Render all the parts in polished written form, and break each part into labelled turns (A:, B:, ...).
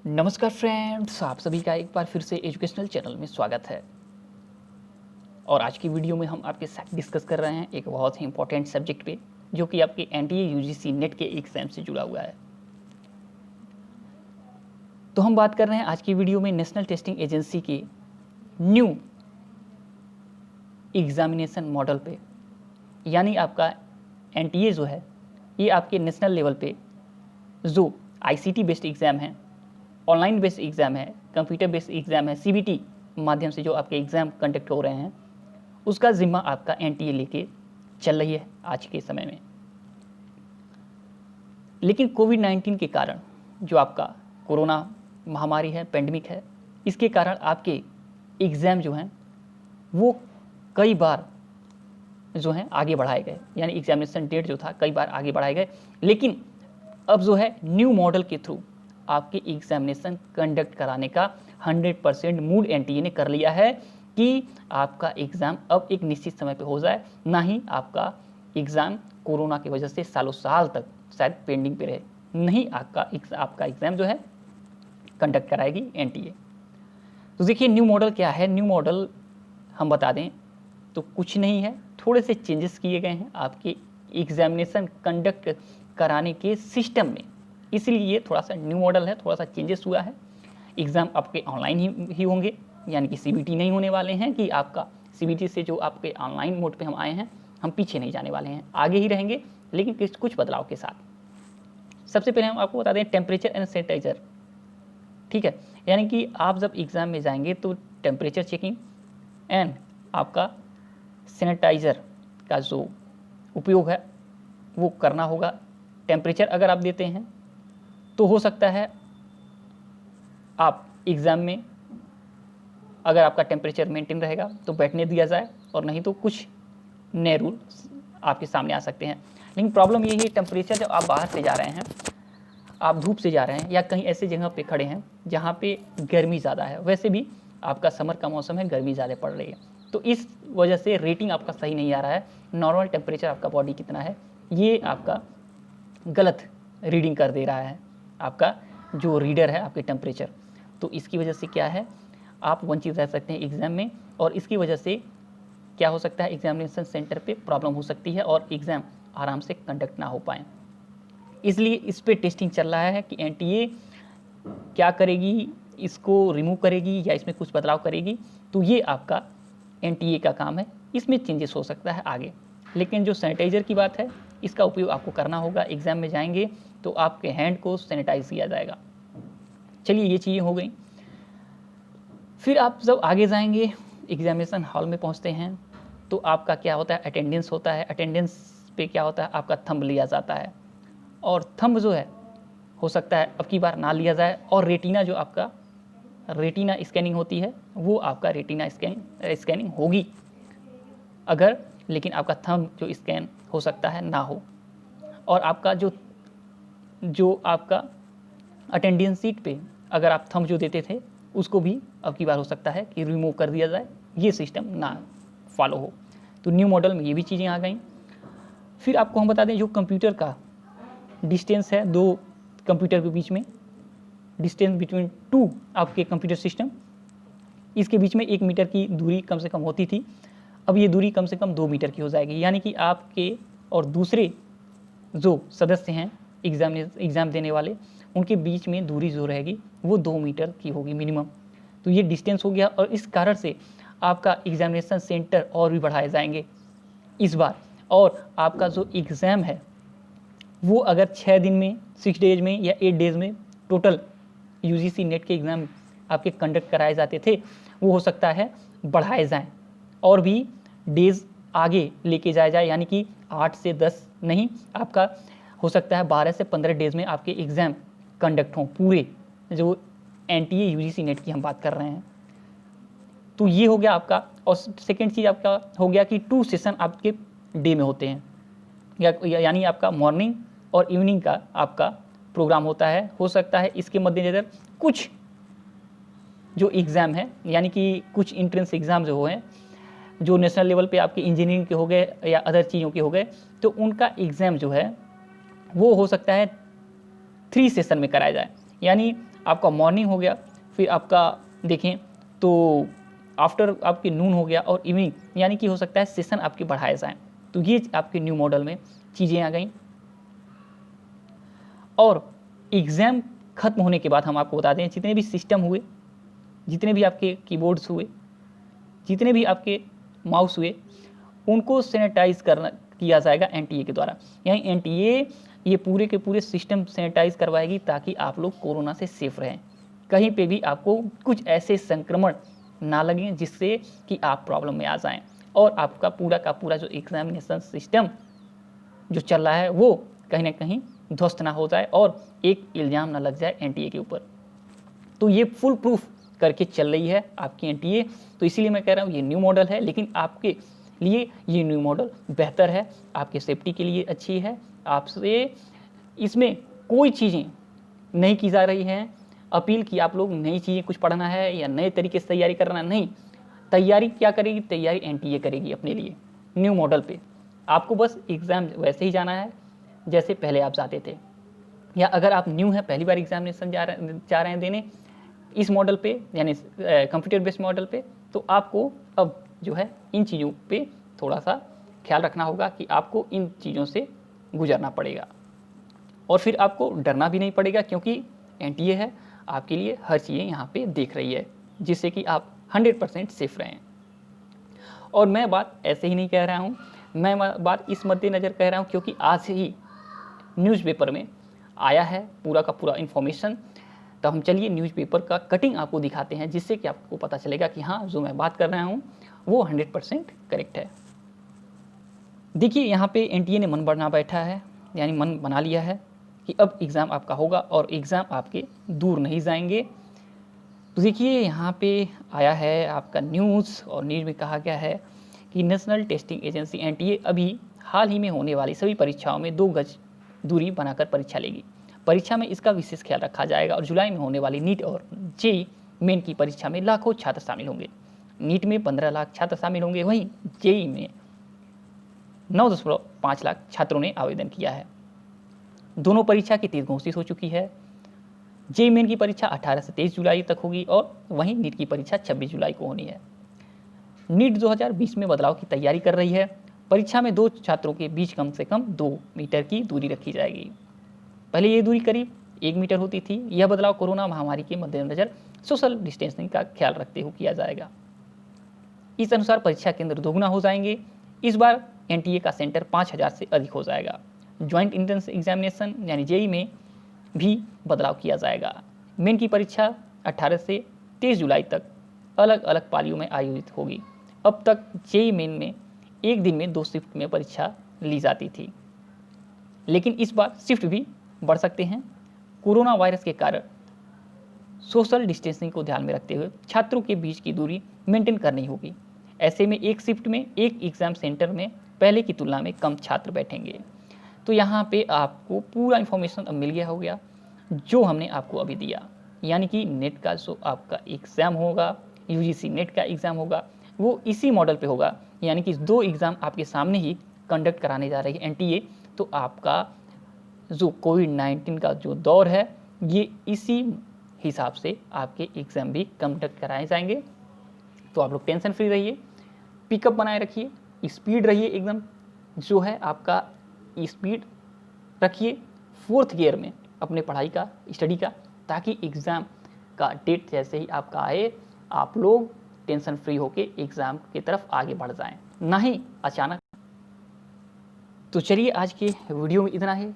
A: नमस्कार फ्रेंड्स, आप सभी का एक बार फिर से एजुकेशनल चैनल में स्वागत है। और आज की वीडियो में हम आपके साथ डिस्कस कर रहे हैं एक बहुत ही इंपॉर्टेंट सब्जेक्ट पे, जो कि आपके एनटीए यूजीसी नेट के एग्जाम से जुड़ा हुआ है। तो हम बात कर रहे हैं आज की वीडियो में नेशनल टेस्टिंग एजेंसी के न्यू एग्जामिनेशन मॉडल पे, यानी आपका एनटीए जो है ये आपके नेशनल लेवल पे जो आईसीटी बेस्ड एग्ज़ाम है, ऑनलाइन बेस्ड एग्ज़ाम है, कंप्यूटर बेस्ड एग्ज़ाम है, सीबीटी माध्यम से जो आपके एग्ज़ाम कंडक्ट हो रहे हैं, उसका जिम्मा आपका एनटीए लेके चल रही है आज के समय में। लेकिन कोविड-19 के कारण जो आपका कोरोना महामारी है, पेंडेमिक है, इसके कारण आपके एग्ज़ाम जो हैं वो कई बार जो हैं आगे बढ़ाए गए, यानी एग्जामिनेशन डेट जो था कई बार आगे बढ़ाए गए। लेकिन अब जो है न्यू मॉडल के थ्रू आपके एग्जामिनेशन कंडक्ट कराने का 100% मूड एनटीए ने कर लिया है कि आपका एग्ज़ाम अब एक निश्चित समय पे हो जाए, ना ही आपका एग्ज़ाम कोरोना की वजह से सालों साल तक शायद पेंडिंग पे रहे, नहीं आपका एग्ज़ाम जो है कंडक्ट कराएगी एनटीए। तो देखिए न्यू मॉडल क्या है। न्यू मॉडल हम बता दें तो कुछ नहीं है, थोड़े से चेंजेस किए गए हैं आपके एग्जामिनेशन कंडक्ट कराने के सिस्टम में, इसलिए थोड़ा सा न्यू मॉडल है, थोड़ा सा चेंजेस हुआ है। एग्ज़ाम आपके ऑनलाइन ही होंगे, यानी कि सीबीटी नहीं होने वाले हैं कि आपका सीबीटी से जो आपके ऑनलाइन मोड पे हम आए हैं, हम पीछे नहीं जाने वाले हैं, आगे ही रहेंगे, लेकिन कुछ बदलाव के साथ। सबसे पहले हम आपको बता दें टेम्परेचर एंड सैनिटाइजर, ठीक है, यानी कि आप जब एग्ज़ाम में जाएंगे तो टेम्परेचर चेकिंग एंड आपका सैनिटाइज़र का जो उपयोग है वो करना होगा। टेम्परेचर अगर आप देते हैं तो हो सकता है आप एग्ज़ाम में अगर आपका टेम्परेचर मेंटेन रहेगा तो बैठने दिया जाए, और नहीं तो कुछ नए रूल आपके सामने आ सकते हैं। लेकिन प्रॉब्लम यही है, टेम्परेचर जब आप बाहर से जा रहे हैं, आप धूप से जा रहे हैं या कहीं ऐसे जगह पे खड़े हैं जहाँ पे गर्मी ज़्यादा है, वैसे भी आपका समर का मौसम है, गर्मी ज़्यादा पड़ रही है, तो इस वजह से रेटिंग आपका सही नहीं आ रहा है। नॉर्मल टेम्परेचर आपका बॉडी कितना है ये आपका गलत रीडिंग कर दे रहा है, आपका जो रीडर है आपके टेम्परेचर। तो इसकी वजह से क्या है, आप वंचित रह सकते हैं एग्ज़ाम में, और इसकी वजह से क्या हो सकता है, एग्जामिनेशन सेंटर पे प्रॉब्लम हो सकती है और एग्ज़ाम आराम से कंडक्ट ना हो पाए। इसलिए इस पे टेस्टिंग चल रहा है कि एनटीए क्या करेगी, इसको रिमूव करेगी या इसमें कुछ बदलाव करेगी। तो ये आपका एनटीए का काम है, इसमें चेंजेस हो सकता है आगे। लेकिन जो सैनिटाइज़र की बात है, इसका उपयोग आपको करना होगा। एग्ज़ाम में जाएंगे तो आपके हैंड को सैनिटाइज किया जाएगा। चलिए ये चीज़ें हो गई। फिर आप जब आगे जाएंगे, एग्जामिनेशन हॉल में पहुंचते हैं, तो आपका क्या होता है, अटेंडेंस होता है। अटेंडेंस पे क्या होता है, आपका थंब लिया जाता है, और थंब जो है हो सकता है अब की बार ना लिया जाए, और रेटिना जो आपका रेटिना स्कैनिंग होती है वो आपका रेटिना स्कैनिंग होगी अगर, लेकिन आपका थंब जो स्कैन हो सकता है ना हो। और आपका जो आपका अटेंडेंस सीट पे अगर आप थंब जो देते थे उसको भी अब की बार हो सकता है कि रिमूव कर दिया जाए, ये सिस्टम ना फॉलो हो। तो न्यू मॉडल में ये भी चीज़ें आ गई। फिर आपको हम बता दें जो कंप्यूटर का डिस्टेंस है, दो कंप्यूटर के बीच में डिस्टेंस बिटवीन टू आपके कंप्यूटर सिस्टम, इसके बीच में 1 मीटर की दूरी कम से कम होती थी, अब ये दूरी कम से कम 2 मीटर की हो जाएगी। यानी कि आपके और दूसरे जो सदस्य हैं एग्ज़ाम देने वाले, उनके बीच में दूरी जो रहेगी वो 2 मीटर की होगी मिनिमम। तो ये डिस्टेंस हो गया, और इस कारण से आपका एग्जामिनेशन सेंटर और भी बढ़ाए जाएंगे इस बार। और आपका जो एग्ज़ाम है वो अगर 6 दिन में, 6 डेज में या 8 डेज में टोटल यूजीसी नेट के एग्ज़ाम आपके कंडक्ट कराए जाते थे, वो हो सकता है बढ़ाए जाएं और भी डेज आगे लेके जाए, यानी कि 8 से 10 नहीं, आपका हो सकता है 12 से 15 डेज में आपके एग्ज़ाम कंडक्ट हों पूरे, जो एनटीए यूजीसी नेट की हम बात कर रहे हैं। तो ये हो गया आपका। और सेकेंड चीज़ आपका हो गया कि 2 सेशन आपके डे में होते हैं, यानी आपका मॉर्निंग और इवनिंग का आपका प्रोग्राम होता है। हो सकता है इसके मद्देनज़र कुछ जो एग्ज़ाम है, यानी कि कुछ इंट्रेंस एग्ज़ाम जो हैं, जो नेशनल लेवल पे आपके इंजीनियरिंग के हो गए या अदर चीज़ों के हो गए, तो उनका एग्ज़ाम जो है वो हो सकता है 3 सेशन में कराया जाए। यानी आपका मॉर्निंग हो गया, फिर आपका देखें तो आफ्टर आपके नून हो गया और इवनिंग, यानी कि हो सकता है सेशन आपके बढ़ाए जाएँ। तो ये आपके न्यू मॉडल में चीज़ें आ गई। और एग्ज़ाम खत्म होने के बाद हम आपको बता दें, जितने भी सिस्टम हुए, जितने भी आपके कीबोर्ड्स हुए, जितने भी आपके माउस हुए, उनको सैनिटाइज किया जाएगा एनटीए के द्वारा। यानी एनटीए ये पूरे के पूरे सिस्टम सैनिटाइज करवाएगी ताकि आप लोग कोरोना से सेफ रहें, कहीं पे भी आपको कुछ ऐसे संक्रमण ना लगें जिससे कि आप प्रॉब्लम में आ जाएं, और आपका पूरा का पूरा जो एग्जामिनेशन सिस्टम जो चल रहा है वो कहीं ना कहीं ध्वस्त ना हो जाए और एक इल्ज़ाम ना लग जाए एनटीए के ऊपर। तो ये फुल प्रूफ करके चल रही है आपकी एनटीए। तो इसीलिए मैं कह रहा हूँ ये न्यू मॉडल है, लेकिन आपके लिए ये न्यू मॉडल बेहतर है, आपके सेफ्टी के लिए अच्छी है। आपसे इसमें कोई चीज़ें नहीं की जा रही हैं अपील कि आप लोग नई चीज़ें कुछ पढ़ना है या नए तरीके से तैयारी करना, नहीं। तैयारी क्या करेगी? तैयारी एनटीए करेगी अपने लिए न्यू मॉडल पे। आपको बस एग्ज़ाम वैसे ही जाना है जैसे पहले आप जाते थे, या अगर आप न्यू हैं, पहली बार एग्जामिनेशन जा रहे हैं देने इस मॉडल पे, यानी कंप्यूटर बेस्ड मॉडल पे, तो आपको अब जो है इन चीज़ों पे थोड़ा सा ख्याल रखना होगा कि आपको इन चीज़ों से गुजरना पड़ेगा, और फिर आपको डरना भी नहीं पड़ेगा क्योंकि एनटीए है, आपके लिए हर चीज़ें यहाँ पे देख रही है, जिससे कि आप 100% सेफ रहें। और मैं बात ऐसे ही नहीं कह रहा हूँ, मैं बात इस मद्देनज़र कह रहा हूँ क्योंकि आज ही न्यूज़पेपर में आया है पूरा का पूरा इन्फॉर्मेशन। तो हम चलिए न्यूज़पेपर का कटिंग आपको दिखाते हैं, जिससे कि आपको पता चलेगा कि हाँ, जो मैं बात कर रहा हूँ वो 100% करेक्ट है। देखिए यहाँ पे एनटीए ने मन बना बैठा है, यानी मन बना लिया है कि अब एग्ज़ाम आपका होगा और एग्ज़ाम आपके दूर नहीं जाएंगे। तो देखिए यहाँ पे आया है आपका न्यूज़, और न्यूज़ में कहा गया है कि नेशनल टेस्टिंग एजेंसी एनटीए अभी हाल ही में होने वाली सभी परीक्षाओं में 2 गज दूरी बनाकर परीक्षा लेगी। परीक्षा में इसका विशेष ख्याल रखा जाएगा और जुलाई में होने वाली नीट और जेईई मेन की परीक्षा में लाखों छात्र शामिल होंगे। नीट में 15 लाख छात्र शामिल होंगे, वहीं जेईई में 9.5 लाख छात्रों ने आवेदन किया है। दोनों परीक्षा की तिथि घोषित हो चुकी है। जेईई मेन की परीक्षा 18 से 23 जुलाई तक होगी और वहीं नीट की परीक्षा 26 जुलाई को होनी है। नीट 2020 में बदलाव की तैयारी कर रही है। परीक्षा में 2 छात्रों के बीच कम से कम 2 मीटर की दूरी रखी जाएगी। पहले ये दूरी करीब 1 मीटर होती थी। यह बदलाव कोरोना महामारी के मद्देनजर सोशल डिस्टेंसिंग का ख्याल रखते हुए किया जाएगा। इस अनुसार परीक्षा केंद्र दोगुना हो जाएंगे। इस बार एनटीए का सेंटर 5000 से अधिक हो जाएगा। ज्वाइंट एंट्रेंस एग्जामिनेशन यानी जेईई में भी बदलाव किया जाएगा। मेन की परीक्षा 18 से 23 जुलाई तक अलग अलग पालियों में आयोजित होगी। अब तक जेईई मेन में एक दिन में 2 शिफ्ट में परीक्षा ली जाती थी, लेकिन इस बार शिफ्ट भी बढ़ सकते हैं। कोरोना वायरस के कारण सोशल डिस्टेंसिंग को ध्यान में रखते हुए छात्रों के बीच की दूरी मेंटेन करनी होगी। ऐसे में एक शिफ्ट में एक एग्ज़ाम सेंटर में पहले की तुलना में कम छात्र बैठेंगे। तो यहाँ पे आपको पूरा इन्फॉर्मेशन अब मिल गया हो गया जो हमने आपको अभी दिया, यानी कि नेट का जो आपका एग्ज़ाम होगा, यूजीसी नेट का एग्ज़ाम होगा, वो इसी मॉडल पे होगा, यानी कि 2 एग्ज़ाम आपके सामने ही कंडक्ट कराने जा रही है एनटीए। तो आपका जो कोविड-19 का जो दौर है, ये इसी हिसाब से आपके एग्ज़ाम भी कंडक्ट कराए जाएंगे। तो आप लोग टेंशन फ्री रहिए, पिकअप बनाए रखिए, स्पीड रहिए एकदम, जो है आपका स्पीड रखिए 4th गियर में अपने पढ़ाई का, स्टडी का, ताकि एग्ज़ाम का डेट जैसे ही आपका आए आप लोग टेंशन फ्री होके एग्ज़ाम की तरफ आगे बढ़ जाएं, ना ही अचानक। तो चलिए आज के वीडियो में इतना ही,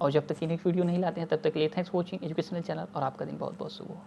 A: और जब तक कि नेक्स्ट वीडियो नहीं लाते हैं तब तक के लिए thanks for watching educational channel, और आपका दिन बहुत बहुत शुभ हो।